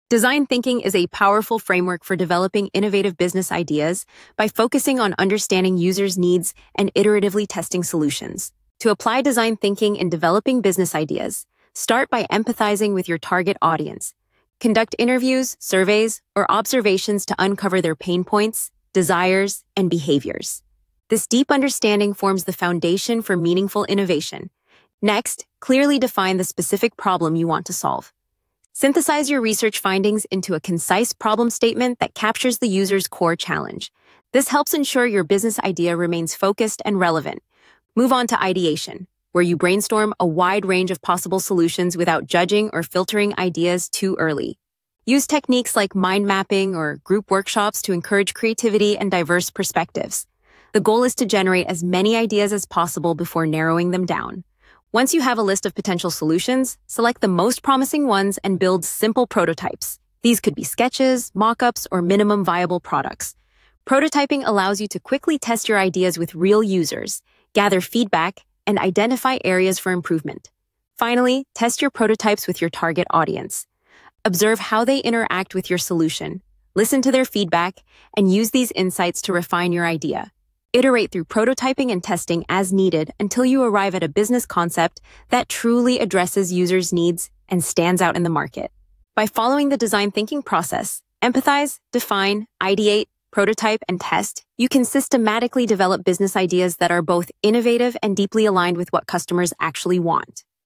Design thinking is a powerful framework for developing innovative business ideas by focusing on understanding users' needs and iteratively testing solutions. To apply design thinking in developing business ideas, start by empathizing with your target audience. Conduct interviews, surveys, or observations to uncover their pain points, desires, and behaviors. This deep understanding forms the foundation for meaningful innovation. Next, clearly define the specific problem you want to solve. Synthesize your research findings into a concise problem statement that captures the user's core challenge. This helps ensure your business idea remains focused and relevant. Move on to ideation, where you brainstorm a wide range of possible solutions without judging or filtering ideas too early. Use techniques like mind mapping or group workshops to encourage creativity and diverse perspectives. The goal is to generate as many ideas as possible before narrowing them down. Once you have a list of potential solutions, select the most promising ones and build simple prototypes. These could be sketches, mock-ups, or minimum viable products. Prototyping allows you to quickly test your ideas with real users, gather feedback, and identify areas for improvement. Finally, test your prototypes with your target audience. Observe how they interact with your solution, listen to their feedback, and use these insights to refine your idea. Iterate through prototyping and testing as needed until you arrive at a business concept that truly addresses users' needs and stands out in the market. By following the design thinking process, empathize, define, ideate, prototype, and test, you can systematically develop business ideas that are both innovative and deeply aligned with what customers actually want.